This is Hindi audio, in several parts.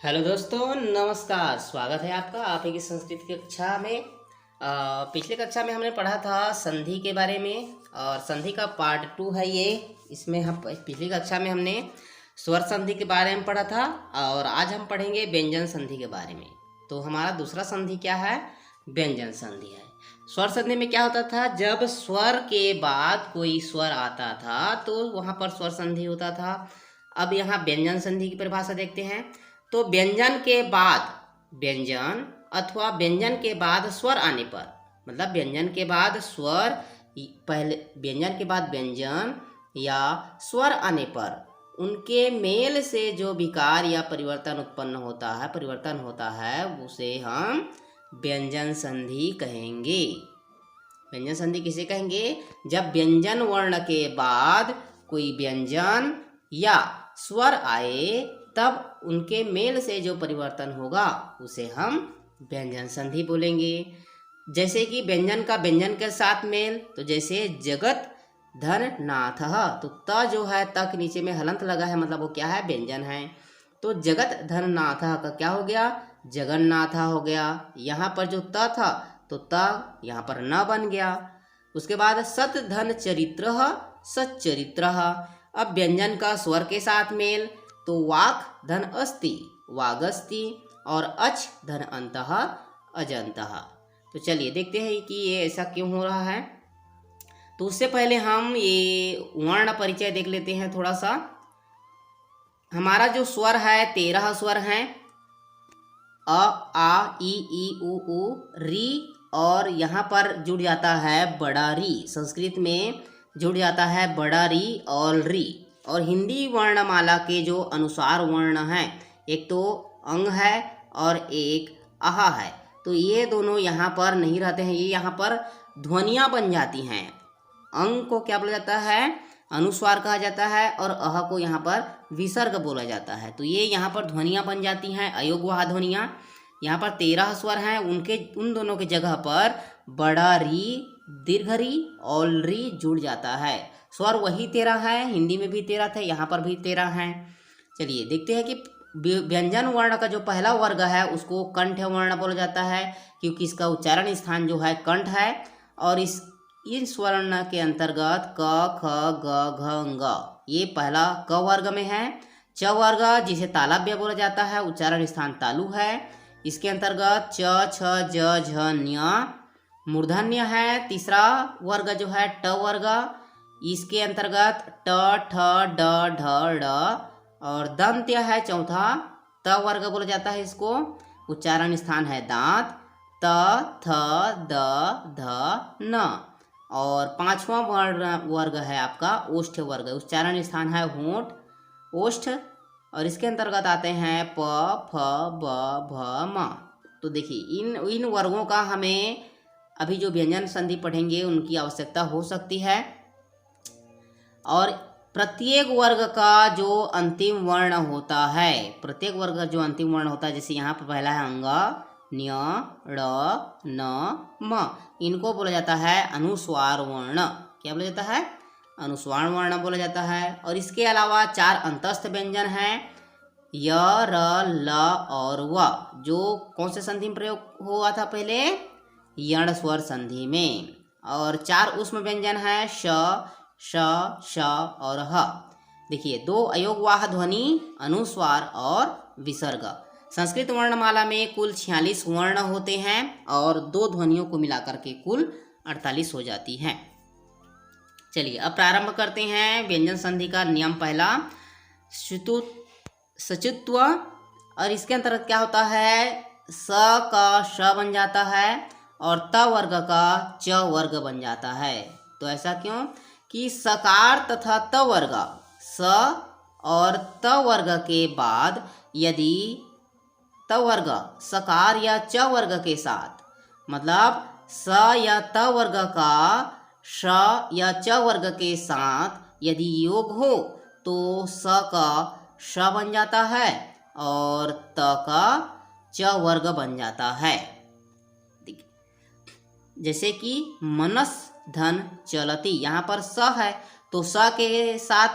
हेलो दोस्तों, नमस्कार। स्वागत है आपका आपकी की संस्कृत की कक्षा में। पिछले कक्षा में हमने पढ़ा था संधि के बारे में और संधि का पार्ट 2 है ये। इसमें हम पिछली कक्षा में हमने स्वर संधि के बारे में पढ़ा था और आज हम पढ़ेंगे व्यंजन संधि के बारे में। तो हमारा दूसरा संधि क्या है? व्यंजन संधि है। स्वर संधि में क्या होता था? जब स्वर के बाद कोई स्वर आता था तो वहाँ पर स्वर संधि होता था। अब यहाँ व्यंजन संधि की परिभाषा देखते हैं। तो व्यंजन के बाद व्यंजन अथवा व्यंजन के बाद स्वर आने पर, मतलब व्यंजन के बाद स्वर, पहले व्यंजन के बाद व्यंजन या स्वर आने पर उनके मेल से जो विकार या परिवर्तन उत्पन्न होता है, परिवर्तन होता है, उसे हम व्यंजन संधि कहेंगे। व्यंजन संधि किसे कहेंगे? जब व्यंजन वर्ण के बाद कोई व्यंजन या स्वर आए तब उनके मेल से जो परिवर्तन होगा उसे हम व्यंजन संधि बोलेंगे। जैसे कि व्यंजन का व्यंजन के साथ मेल, तो जैसे जगत धन नाथ, तो त जो है त के नीचे में हलंत लगा है, मतलब वो क्या है? व्यंजन है। तो जगत धन नाथ का क्या हो गया? जगन्नाथ हो गया। यहाँ पर जो त था तो त यहाँ पर न बन गया। उसके बाद सत धन चरित्र सच्चरित्र। अब व्यंजन का स्वर के साथ मेल, तो वाक धन अस्ति वागस्ति और अच धन अंतः अजंतः। तो चलिए देखते हैं कि ये ऐसा क्यों हो रहा है। तो उससे पहले हम ये वर्ण परिचय देख लेते हैं थोड़ा सा। हमारा जो स्वर है 13 स्वर हैं। अ आ ई उ री, और यहाँ पर जुड़ जाता है बड़ा री। संस्कृत में जुड़ जाता है बड़ा री और री। और हिंदी वर्णमाला के जो अनुसार वर्ण हैं, एक तो अंग है और एक आहा है, तो ये दोनों यहाँ पर नहीं रहते हैं, ये यहाँ पर ध्वनियाँ बन जाती हैं। अंग को क्या बोला जाता है? अनुस्वार कहा जाता है, और अह को यहाँ पर विसर्ग बोला जाता है। तो ये यहाँ पर ध्वनियाँ बन जाती हैं, अयोगवाह ध्वनियाँ। यहाँ पर 13 स्वर हैं, उन दोनों की जगह पर बड़ा री, दीर्घ री और री जुड़ जाता है। स्वर वही 13 है, हिंदी में भी 13 थे, यहाँ पर भी 13 हैं। चलिए देखते हैं कि व्यंजन वर्ण का जो पहला वर्ग है उसको कंठ वर्ण बोला जाता है, क्योंकि इसका उच्चारण स्थान जो है कंठ है। और इस वर्ण के अंतर्गत क ख ग घ ङ, ये पहला क वर्ग में है। च वर्ग जिसे तालव्य बोला जाता है, उच्चारण स्थान तालु है। इसके अंतर्गत च छ ज झ न्य मूर्धन्य है। तीसरा वर्ग जो है ट वर्ग, इसके अंतर्गत ट ठ ड ढ ड़, और दंत्य है चौथा, त वर्ग बोला जाता है इसको, उच्चारण स्थान है दांत, त थ द ध न। और पांचवा वर्ग है आपका ओष्ठ वर्ग, उच्चारण स्थान है होंठ, ओष्ठ, और इसके अंतर्गत आते हैं प फ ब भ म। तो देखिए इन वर्गों का हमें अभी जो व्यंजन संधि पढ़ेंगे उनकी आवश्यकता हो सकती है। और प्रत्येक वर्ग का जो अंतिम वर्ण होता है, प्रत्येक वर्ग का जो अंतिम वर्ण होता है, जैसे यहाँ पर पहला है अंग, न्य, ड़, न, म, इनको बोला जाता है अनुस्वार वर्ण। क्या बोला जाता है? अनुस्वार वर्ण बोला जाता है। और इसके अलावा 4 अंतस्थ व्यंजन हैं, य, र, ल और व, जो कौन से संधि में प्रयोग हुआ था? पहले यण स्वर संधि में। और 4 ऊष्म व्यंजन हैं, श, श, श और ह। देखिए 2 अयोगवाह ध्वनि, अनुस्वार और विसर्ग। संस्कृत वर्णमाला में कुल 46 वर्ण होते हैं और 2 ध्वनियों को मिलाकर के कुल 48 हो जाती हैं। चलिए अब प्रारंभ करते हैं व्यंजन संधि का नियम पहला, सचुत्व। और इसके अंतर्गत क्या होता है? स का श बन जाता है और त वर्ग का च वर्ग बन जाता है। तो ऐसा क्यों? कि सकार तथा त वर्ग, स और त वर्ग के बाद यदि त वर्ग सकार या च वर्ग के साथ, मतलब स या त वर्ग का श या च वर्ग के साथ यदि योग हो तो स का श बन जाता है और त का च वर्ग बन जाता है। जैसे कि मनस धन चलती, यहाँ पर स है तो स के साथ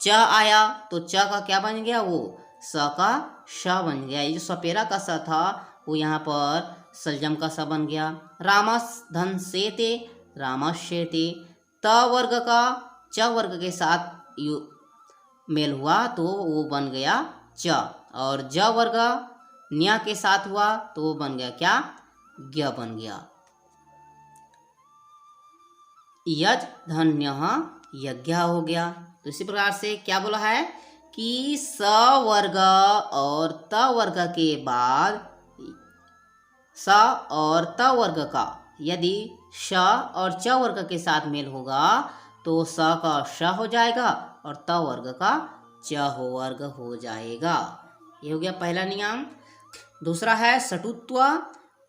च आया तो च का क्या बन गया? वो स का श बन गया। ये जो सपेरा का स था वो यहाँ पर सलजम का स बन गया। रामस धन सेते, रामश्येते। त वर्ग का च वर्ग के साथ मेल हुआ तो वो बन गया च, और ज वर्ग न्या के साथ हुआ तो वो बन गया क्या, ज्ञ बन गया। यज धन्यः यज्ञ हो गया। तो इसी प्रकार से क्या बोला है कि स वर्ग और त वर्ग के बाद स और त वर्ग का यदि श और च वर्ग के साथ मेल होगा तो स का श हो जाएगा और त वर्ग का च वर्ग हो जाएगा। ये हो गया पहला नियम। दूसरा है सटुत्व।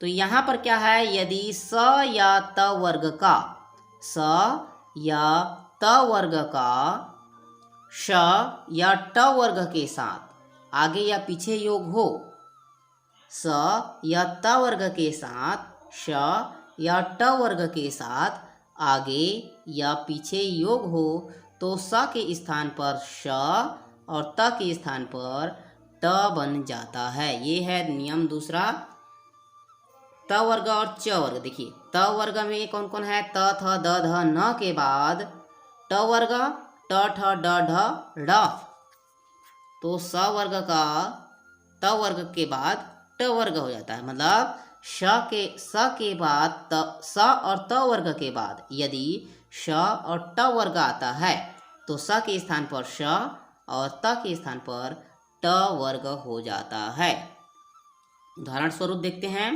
तो यहाँ पर क्या है, यदि स या त वर्ग का स या त वर्ग का श या ट वर्ग के साथ आगे या पीछे योग हो, स या त वर्ग के साथ श या ट वर्ग के साथ आगे या पीछे योग हो तो स के स्थान पर श और त के स्थान पर ट बन जाता है। ये है नियम दूसरा। त वर्ग और च वर्ग, देखिए त वर्ग में कौन कौन है, त थ द ध न के बाद ट वर्ग ट ठ ड ढ ड़, तो स वर्ग का त वर्ग के बाद ट वर्ग हो जाता है। मतलब स के बाद स और त वर्ग के बाद यदि श और ट वर्ग आता है तो स के स्थान पर श और त के स्थान पर ट वर्ग हो जाता है। उदाहरण स्वरूप देखते हैं,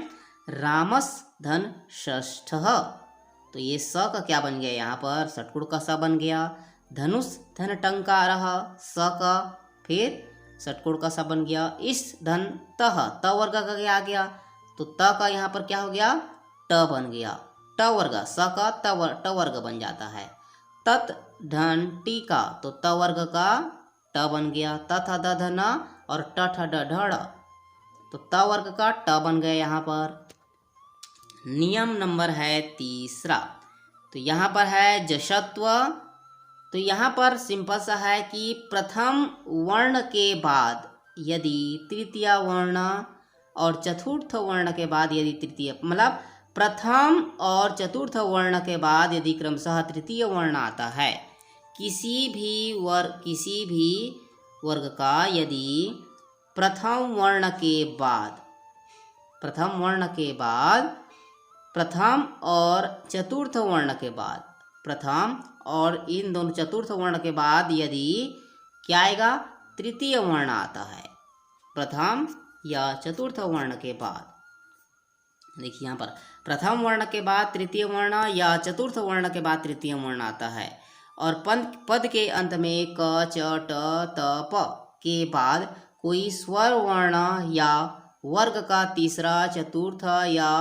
रामस धन षष्ठ। तो ये स का क्या बन गया, यहाँ पर षटकुड़ का स बन गया। धनुष धन टंकार स का फिर षटकुड़ का स बन गया। इस धन तह त वर्ग का क्या आ गया, तो त का यहाँ पर क्या हो गया, ट बन गया। ट वर्ग स का ट वर्ग बन जाता है। तत् धन टीका, तो त वर्ग का ट बन गया। तथा द धन और ट ठ ड ढ, तो त वर्ग का ट बन गया यहाँ पर। नियम नंबर है तीसरा। तो यहाँ पर है जशत्व। तो यहाँ पर सिंपल सा है कि प्रथम वर्ण के बाद यदि तृतीय वर्ण और चतुर्थ वर्ण के बाद यदि तृतीय, मतलब प्रथम और चतुर्थ वर्ण के बाद यदि क्रमशः तृतीय वर्ण आता है, किसी भी वर्ग का यदि प्रथम वर्ण के बाद प्रथम और चतुर्थ वर्ण के बाद, प्रथम और इन दोनों चतुर्थ वर्ण के बाद यदि क्या आएगा, तृतीय वर्ण आता है, प्रथम या चतुर्थ वर्ण के बाद। देखिए यहाँ पर प्रथम वर्ण के बाद तृतीय वर्ण या चतुर्थ वर्ण के बाद तृतीय वर्ण आता है और पद के अंत में क च ट त प के बाद कोई स्वर वर्ण या वर्ग का तीसरा, चतुर्थ या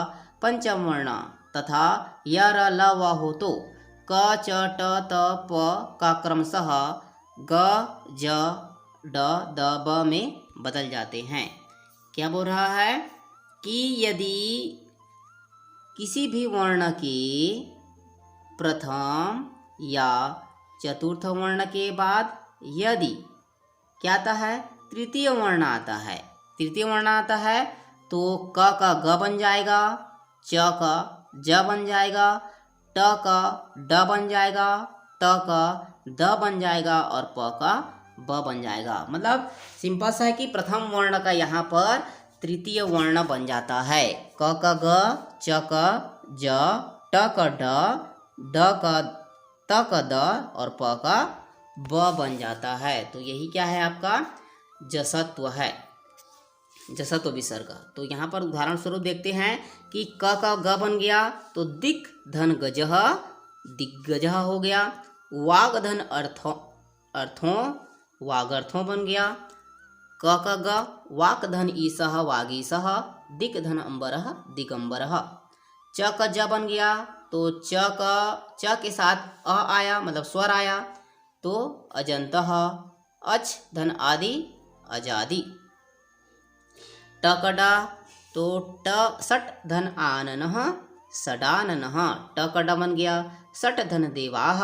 पंचम वर्ण तथा य र ल व हो तो क च ट त प का क्रमशः ग ज ड द ब में बदल जाते हैं। क्या बोल रहा है कि यदि किसी भी वर्ण के प्रथम या चतुर्थ वर्ण के बाद यदि क्या आता है, तृतीय वर्ण आता है, तो क का ग बन जाएगा, च का ज बन जाएगा, ट का ड बन जाएगा, त का द बन जाएगा और प का ब बन जाएगा। मतलब सिंपल सा है कि प्रथम वर्ण का यहाँ पर तृतीय वर्ण बन जाता है। क का ग, च का ज, ट का ढ, ड का त का द और प का ब बन जाता है। तो यही क्या है, आपका जसत्व है, जसत्व विसर्ग। तो यहाँ पर उदाहरण स्वरूप देखते हैं कि क का ग बन गया तो दिक् धन गजः दिग्गजः हो गया। वाग धन अर्थों वागर्थों बन गया। क का ग वाक धन ईसः वागीसः। दिक् धन अम्बरः दिगंबरः। च का ज बन गया तो च के साथ अ आया, मतलब स्वर आया तो अजंतः। अच धन आदि अजादि। ट का डा तो सट धन आननः षडाननः। ट का ड बन गया सट धन देवाः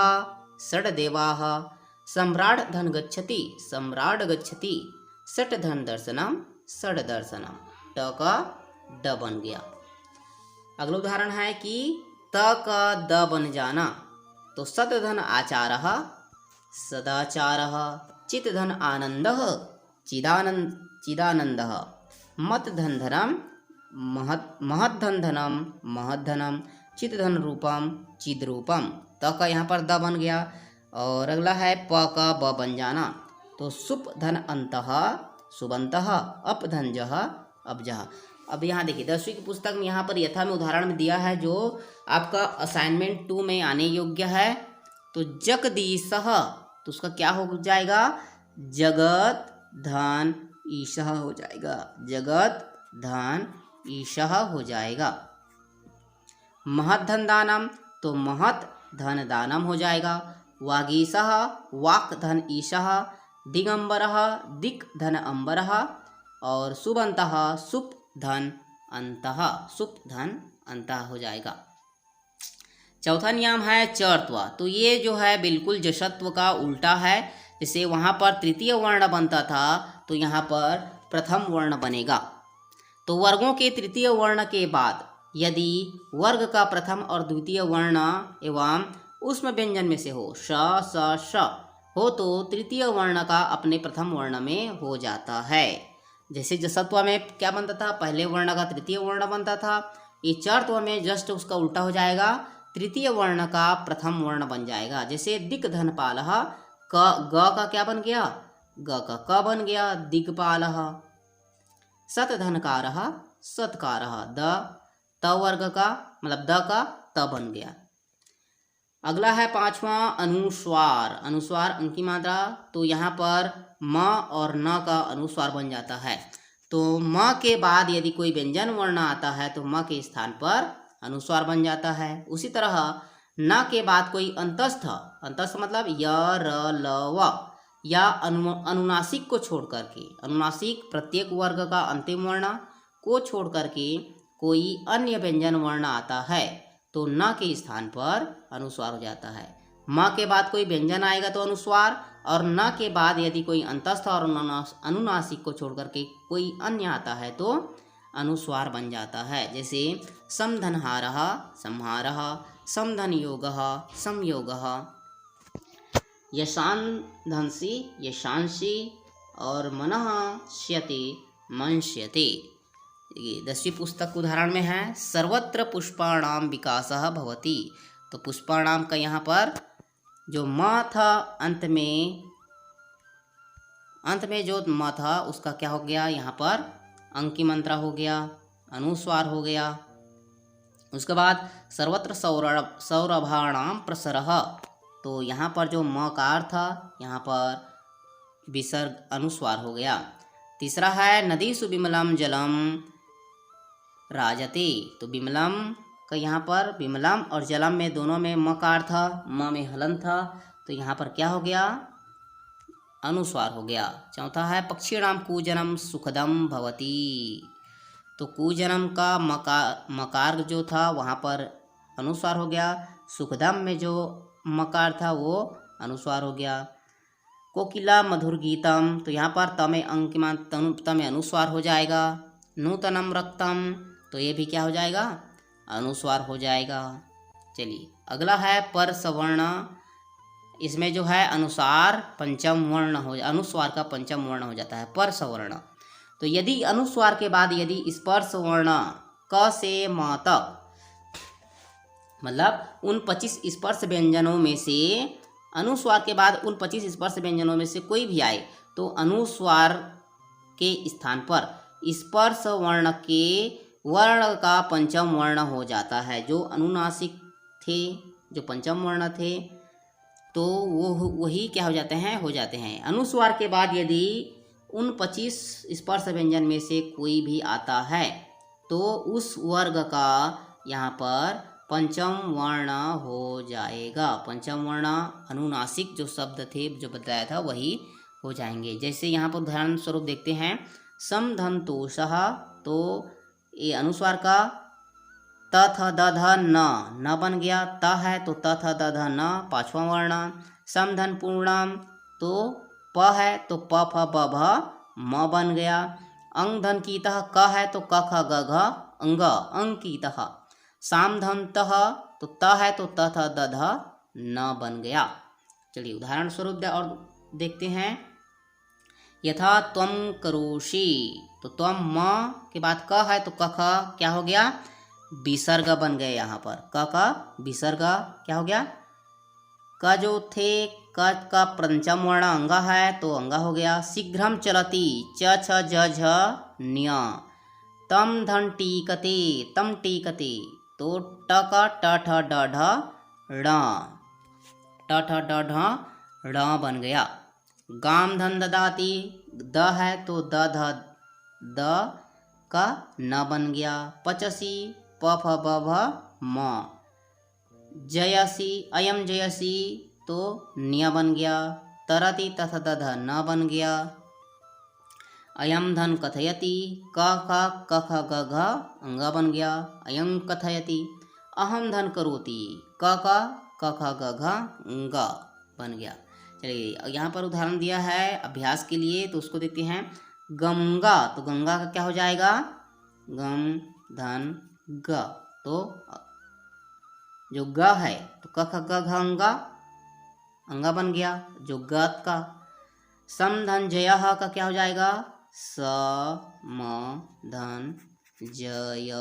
षड देवाः। सम्राट धन गच्छति सम्राट गच्छति। सट धन दर्शनम षड दर्शनम, ट का ड बन गया। अगला उदाहरण है कि त का द बन जाना, तो सत धन आचारः सदाचारः, चित धन आनंदः चिदानंदः, मत धन धनम महत धन धनम महद्धनम, चित धन रूपम चिद रूपम, त का यहाँ पर द बन गया। और अगला है प का ब बन जाना, तो सुप धन अंतः सुबंतः, अप धन जह अबजह। अब यहाँ देखिए 10वीं की पुस्तक में यहाँ पर यथा में उदाहरण में दिया है जो आपका असाइनमेंट 2 में आने योग्य है। तो जगदीशः, तो उसका क्या हो जाएगा, जगत धन ईशः हो जाएगा, जगत धन ईशः हो जाएगा। महत धन दानम, तो महत धन दानम हो जाएगा। वागीशः वाक धन ईशः, दिगंबरः दिक धन अंबरः, और सुबंतः सुप धन अंतः सुप धन अंतः हो जाएगा। चौथा नियम है चर्त्व, तो ये जो है बिल्कुल जशत्व का उल्टा है। जैसे वहाँ पर तृतीय वर्ण बनता था तो यहाँ पर प्रथम वर्ण बनेगा। तो वर्गों के तृतीय वर्ण के बाद यदि वर्ग का प्रथम और द्वितीय वर्ण एवं उसमें व्यंजन में से हो श स श हो तो तृतीय वर्ण का अपने प्रथम वर्ण में हो जाता है। जैसे जसत्व में क्या बनता था, पहले वर्ण का तृतीय वर्ण बनता था। ये चर्त्व में जस्ट उसका उल्टा हो जाएगा, तृतीय वर्ण का प्रथम वर्ण बन जाएगा। जैसे दिक धनपालः, क ग का क्या बन गया, ग का क बन गया, दिक्पालः। सत धनकारः सत्कारः, द त वर्ग का मतलब द का त बन गया। अगला है पांचवा अनुस्वार। अनुस्वार अंक की मात्रा, तो यहाँ पर म और न का अनुस्वार बन जाता है। तो म के बाद यदि कोई व्यंजन वर्ण आता है तो म के स्थान पर अनुस्वार बन जाता है। उसी तरह न के बाद कोई अंतस्थ, अंतस्थ मतलब य र ल व, या अनुनासिक को छोड़ करके, अनुनासिक प्रत्येक वर्ग का अंतिम वर्ण को छोड़ करके कोई अन्य व्यंजन वर्ण आता है तो न के स्थान पर अनुस्वार हो जाता है। म के बाद कोई व्यंजन आएगा तो अनुस्वार, और न के बाद यदि कोई अंतस्थ और अनुनासिक को छोड़ करके कोई अन्य आता है तो अनुस्वार बन जाता है। जैसे समधनहारः संहारः, समधनयोगः संयोगः, यशांधंसि यशांसि, और मनः श्यते मंश्यते। 10वीं पुस्तक उदाहरण में है सर्वत्र पुष्पाणाम विकासः भवति। तो पुष्पाणाम का यहाँ पर जो म था अंत में जो म था उसका क्या हो गया, यहाँ पर अंक की मात्रा हो गया, अनुस्वार हो गया। उसके बाद सर्वत्र सौरभाणाम प्रसरः, तो यहाँ पर जो म का अर्थ था यहाँ पर विसर्ग अनुस्वार हो गया। तीसरा है नदीषु विमलम जलम राजते, तो विमलम का यहाँ पर विमलम और जलम में दोनों में मकार था, म में हलन था, तो यहाँ पर क्या हो गया, अनुस्वार हो गया। चौथा है पक्षीणाम कूजनम सुखदम भवति, तो कूजनम का मकार जो था वहाँ पर अनुस्वार हो गया, सुखदम में जो मकार था वो अनुस्वार हो गया। कोकिला मधुर गीतम, तो यहाँ पर तमे अंक तमे अनुस्वार हो जाएगा। नूतनम रक्तम, तो ये भी क्या हो जाएगा, अनुस्वार हो जाएगा। चलिए अगला है पर सवर्ण। इसमें जो है अनुसार पंचम वर्ण हो, अनुस्वार का पंचम वर्ण हो जाता है पर सवर्ण। तो यदि अनुस्वार के बाद यदि स्पर्श वर्ण क से म तक, मतलब उन 25 स्पर्श व्यंजनों में से अनुस्वार के बाद उन 25 स्पर्श व्यंजनों में से कोई भी आए तो अनुस्वार के स्थान पर स्पर्श वर्ण के वर्ण का पंचम वर्ण हो जाता है। जो अनुनासिक थे, जो पंचम वर्ण थे, तो वो वही क्या हो जाते हैं अनुस्वार के बाद यदि उन 25 स्पर्श व्यंजन में से कोई भी आता है तो उस वर्ग का यहाँ पर पंचम वर्ण हो जाएगा। पंचम वर्ण अनुनासिक जो शब्द थे जो बताया था वही हो जाएंगे। जैसे यहाँ पर उदाहरण स्वरूप देखते हैं समधनतोषः, तो ये अनुस्वार का त थ द ध न बन गया, त है तो त थ द ध न पांचवा वर्ण। समधन पूर्णम, तो प है तो प फ ब भ म बन गया। अंग धन कीतः क है तो क ख ग घ अंग अंकितः। साम धन तः तो त है तो त थ द ध न बन गया। चलिए उदाहरण स्वरूप और देखते हैं। यथा त्वम करोषि तो त्वम म के बाद क है तो क ख क्या हो गया, विसर्ग बन गए। यहाँ पर क का विसर्ग क्या हो गया। क जो थे क का पंचम वर्ण अंग है तो अंग हो गया। शीघ्रम चलती च छ ज झ न्य। तम धन टीकते तम टीकते तो ट का ट ठ ड ढ ण ट ठ ड ढ ण बन गया। गाम धन ददाती द है तो द ध द का न बन गया। पचसी प फ ब भ म। जयसी अयम जयसी तो न्य बन गया। तरति तथ दध न बन गया। अयम धन कथयति क ख क ख ग घ अंग बन गया। अयम कथयति। अहम धन करोति क ख ग घ अंग बन गया। चलिए यहाँ पर उदाहरण दिया है अभ्यास के लिए तो उसको देखते हैं। गंगा तो गंगा का क्या हो जाएगा, गम धन ग तो जो ग है तो क ख ग घ अंगा अंगा बन गया जो गत का। समधन जय का क्या हो जाएगा, स म धन जय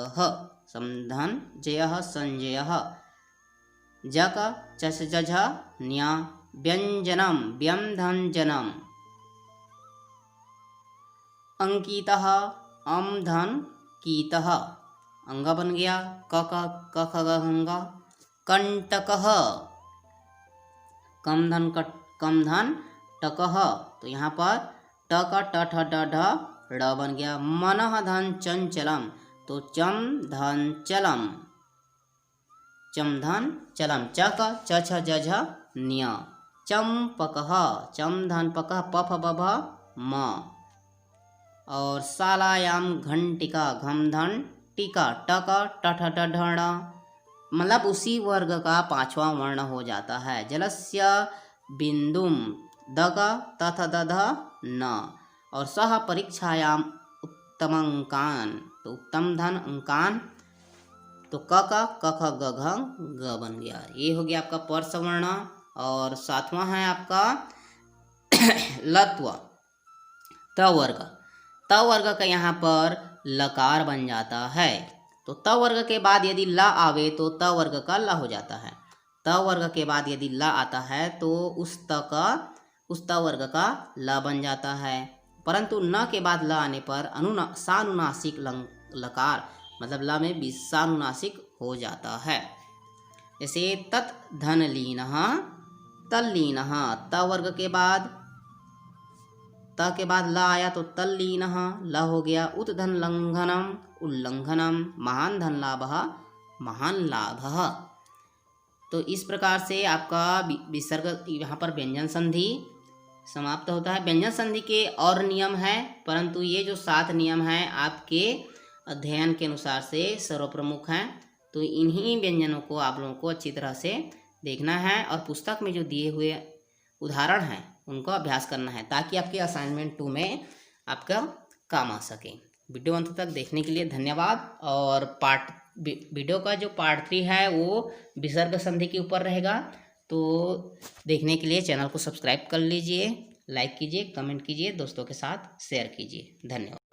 समधन जय संजय। ज का चस जझ न्या व्यंजनम व्यम धन जनम। अंकितः अम धन कीतः अंग बन गया। क ख ग अंगा। कंटकः कम धन टकः तो यहाँ पर ट का ट ठ ड ढ ड़ बन गया। मनः धन चंचलम तो चम धन चलम चम धन चलम। च का च छ ज झ न्य। चंपकः चम धन पकः प फ ब भ म। और शालायाम घंटिका घम धन टीका टक ट ठ ड ढ ण मतलब उसी वर्ग का पांचवा वर्ण हो जाता है। जलस्य बिंदुम द का त थ द ध न। और सह परीक्षायाम उत्तमांकान तो उत्तम धन अंकान तो क ख ग घ ग बन गया। ये हो गया आपका पर्स वर्ण। और सातवां है आपका लत्व त वर्ग। त वर्ग का यहाँ पर लकार बन जाता है। तो त वर्ग के बाद यदि ला आवे तो त वर्ग का ला हो जाता है। त वर्ग के बाद यदि ला आता है तो उस त वर्ग का ला बन जाता है। परंतु न के बाद ला आने पर सानुनासिक लकार मतलब ला में सानुनासिक हो जाता है। जैसे तत् धन लीनः तल्लीनः त वर्ग के बाद त के बाद ला आया तो तल्लीनः ला हो गया। उत धन लंघनम उल्लंघनम। महान धन लाभः महान लाभः। तो इस प्रकार से आपका विसर्ग यहाँ पर व्यंजन संधि समाप्त होता है। व्यंजन संधि के और नियम है परंतु ये जो 7 नियम हैं आपके अध्ययन के अनुसार से सर्वप्रमुख हैं। तो इन्हीं व्यंजनों को आप लोगों को अच्छी तरह से देखना है और पुस्तक में जो दिए हुए उदाहरण हैं उनको अभ्यास करना है ताकि आपके असाइनमेंट 2 में आपका काम आ सके। वीडियो अंत तक देखने के लिए धन्यवाद। और वीडियो का जो पार्ट 3 है वो विसर्ग संधि के ऊपर रहेगा। तो देखने के लिए चैनल को सब्सक्राइब कर लीजिए, लाइक कीजिए, कमेंट कीजिए, दोस्तों के साथ शेयर कीजिए। धन्यवाद।